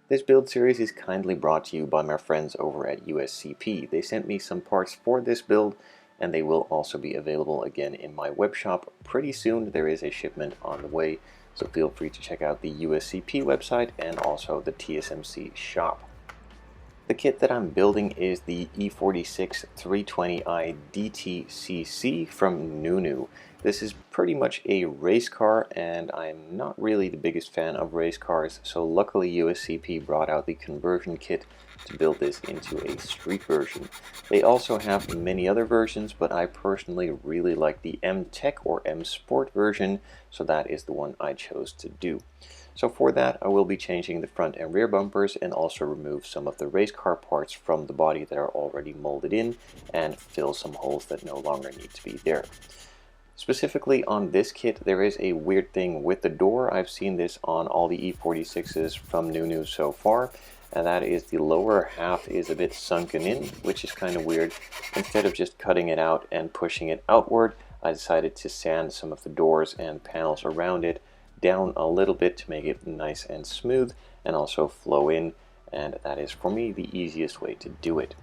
This build series is kindly brought to you by my friends over at USCP. They sent me some parts for this build, and they will also be available again in my web shop pretty soon. There is a shipment on the way, so feel free to check out the USCP website and also the TSMC shop. The kit that I'm building is the E46 320i DTCC from NuNu. This is pretty much a race car, and I'm not really the biggest fan of race cars, so luckily USCP brought out the conversion kit to build this into a street version. They also have many other versions, but I personally really like the M Tech or M Sport version, so that is the one I chose to do. So for that, I will be changing the front and rear bumpers and also remove some of the race car parts from the body that are already molded in and fill some holes that no longer need to be there. Specifically on this kit, there is a weird thing with the door. I've seen this on all the E46s from NuNu so far, and that is the lower half is a bit sunken in, which is kind of weird. Instead of just cutting it out and pushing it outward, I decided to sand some of the doors and panels around it down a little bit to make it nice and smooth and also flow in, and that is for me the easiest way to do it.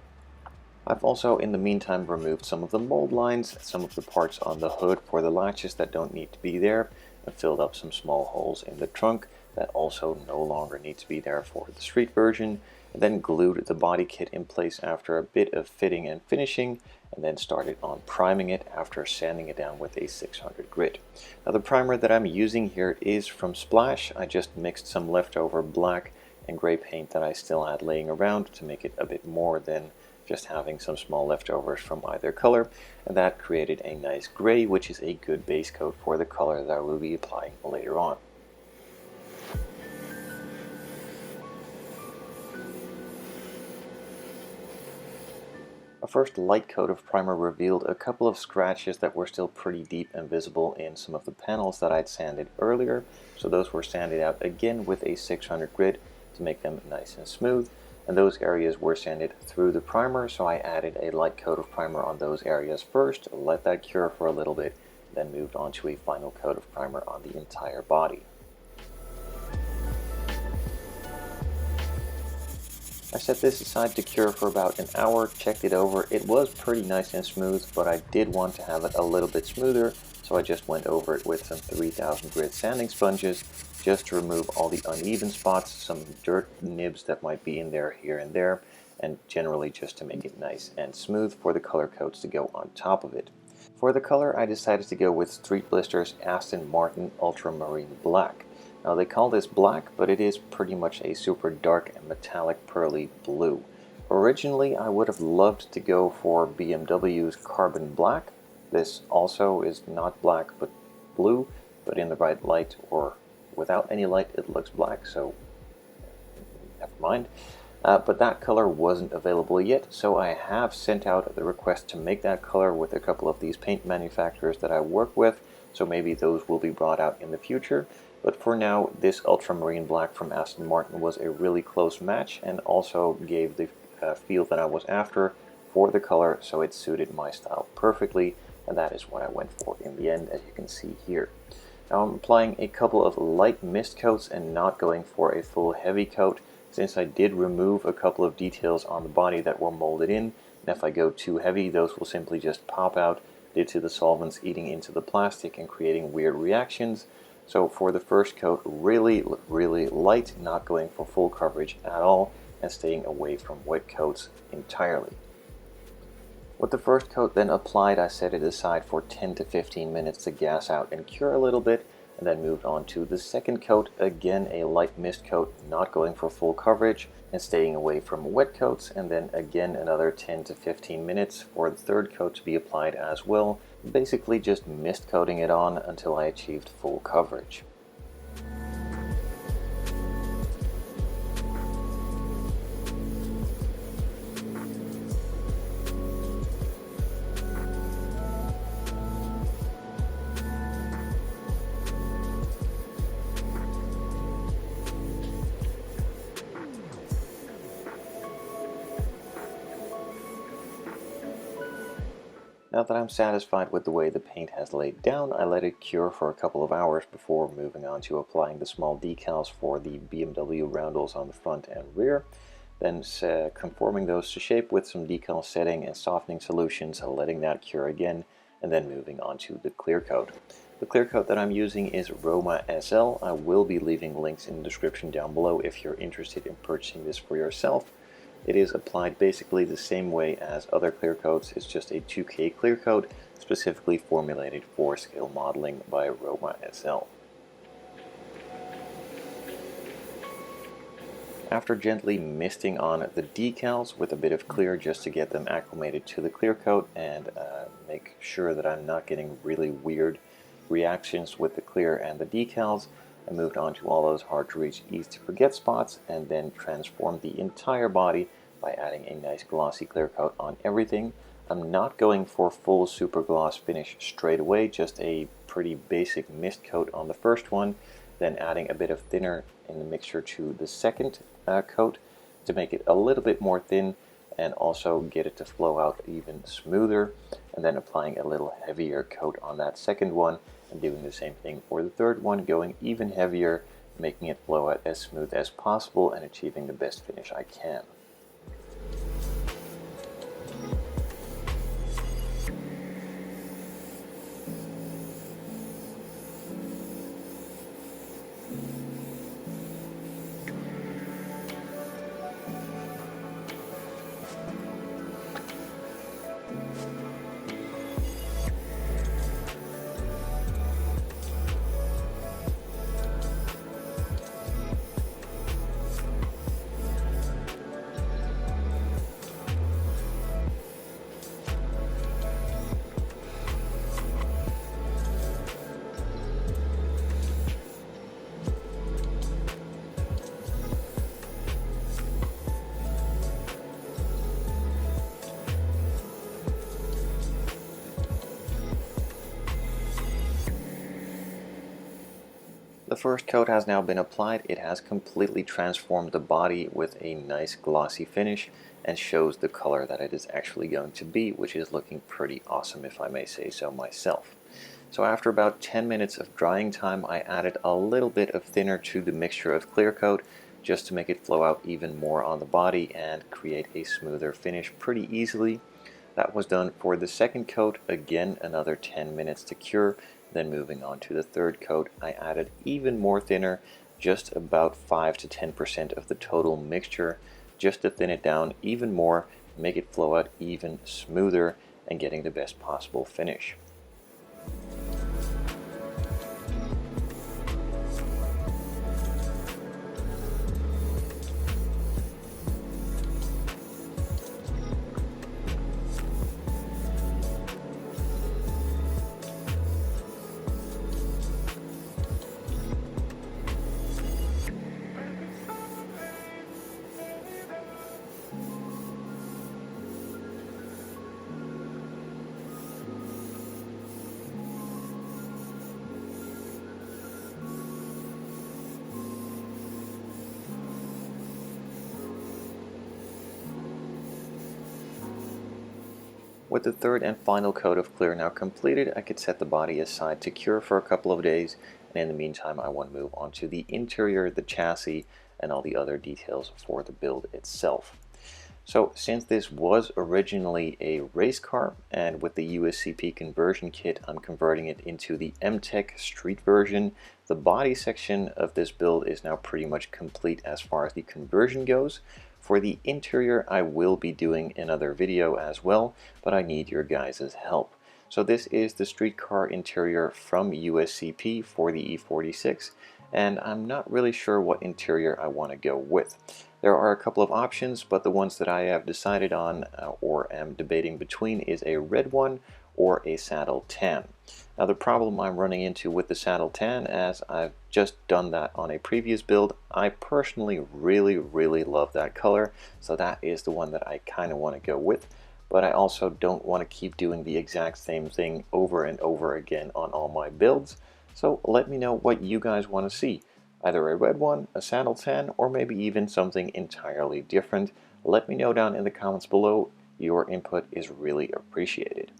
I've also in the meantime removed some of the mold lines, some of the parts on the hood for the latches that don't need to be there, and filled up some small holes in the trunk that also no longer need to be there for the street version, and then glued the body kit in place after a bit of fitting and finishing, and then started on priming it after sanding it down with a 600 grit. Now the primer that I'm using here is from Splash. I just mixed some leftover black and gray paint that I still had laying around to make it a bit more than just having some small leftovers from either color, and that created a nice gray, which is a good base coat for the color that I will be applying later on. A first light coat of primer revealed a couple of scratches that were still pretty deep and visible in some of the panels that I'd sanded earlier, so those were sanded out again with a 600 grit to make them nice and smooth, and those areas were sanded through the primer, so I added a light coat of primer on those areas first, let that cure for a little bit, then moved on to a final coat of primer on the entire body. I set this aside to cure for about an hour, checked it over. It was pretty nice and smooth, but I did want to have it a little bit smoother, so I just went over it with some 3000 grit sanding sponges just to remove all the uneven spots, some dirt nibs that might be in there here and there, and generally just to make it nice and smooth for the color coats to go on top of it. For the color, I decided to go with Streetblisters Aston Martin Ultramarine Black. Now they call this black, but it is pretty much a super dark and metallic pearly blue. Originally, I would have loved to go for BMW's Carbon Black. This also is not black, but blue, but in the right light or without any light, it looks black, so never mind. But that color wasn't available yet, so I have sent out the request to make that color with a couple of these paint manufacturers that I work with, so maybe those will be brought out in the future. But for now, this Ultramarine Black from Aston Martin was a really close match and also gave the feel that I was after for the color, so it suited my style perfectly, and that is what I went for in the end, as you can see here. Now I'm applying a couple of light mist coats and not going for a full heavy coat, since I did remove a couple of details on the body that were molded in, and if I go too heavy, those will simply just pop out due to the solvents eating into the plastic and creating weird reactions. So for the first coat, really light, not going for full coverage at all, and staying away from wet coats entirely. With the first coat then applied, I set it aside for 10 to 15 minutes to gas out and cure a little bit, and then moved on to the second coat, again a light mist coat, not going for full coverage, and staying away from wet coats, and then again another 10 to 15 minutes for the third coat to be applied as well, basically just mist coating it on until I achieved full coverage. Now that I'm satisfied with the way the paint has laid down, I let it cure for a couple of hours before moving on to applying the small decals for the BMW roundels on the front and rear, then conforming those to shape with some decal setting and softening solutions, letting that cure again, and then moving on to the clear coat. The clear coat that I'm using is Roma SL. I will be leaving links in the description down below if you're interested in purchasing this for yourself. It is applied basically the same way as other clear coats. It's just a 2K clear coat specifically formulated for scale modeling by Roma SL. After gently misting on the decals with a bit of clear just to get them acclimated to the clear coat and make sure that I'm not getting really weird reactions with the clear and the decals, I moved on to all those hard to reach, easy to forget spots, and then transformed the entire body by adding a nice glossy clear coat on everything. I'm not going for full super gloss finish straight away, just a pretty basic mist coat on the first one, then adding a bit of thinner in the mixture to the second coat to make it a little bit more thin and also get it to flow out even smoother, and then applying a little heavier coat on that second one and doing the same thing for the third one, going even heavier, making it flow out as smooth as possible and achieving the best finish I can. The first coat has now been applied. It has completely transformed the body with a nice glossy finish and shows the color that it is actually going to be, which is looking pretty awesome if I may say so myself. So after about 10 minutes of drying time, I added a little bit of thinner to the mixture of clear coat just to make it flow out even more on the body and create a smoother finish pretty easily. That was done for the second coat, again another 10 minutes to cure. Then moving on to the third coat, I added even more thinner, just about 5 to 10% of the total mixture, just to thin it down even more, make it flow out even smoother, and getting the best possible finish. With the third and final coat of clear now completed, I could set the body aside to cure for a couple of days, and in the meantime I want to move on to the interior, the chassis, and all the other details for the build itself. So since this was originally a race car, and with the USCP conversion kit I'm converting it into the M-Tech Street version, the body section of this build is now pretty much complete as far as the conversion goes. For the interior, I will be doing another video as well, but I need your guys' help. So this is the street car interior from USCP for the E46, and I'm not really sure what interior I want to go with. There are a couple of options, but the ones that I have decided on or am debating between is a red one or a saddle tan. Now the problem I'm running into with the saddle tan, as I've just done that on a previous build, I personally really love that color, so that is the one that I kind of want to go with. But I also don't want to keep doing the exact same thing over and over again on all my builds. So let me know what you guys want to see. Either a red one, a saddle tan, or maybe even something entirely different. Let me know down in the comments below. Your input is really appreciated.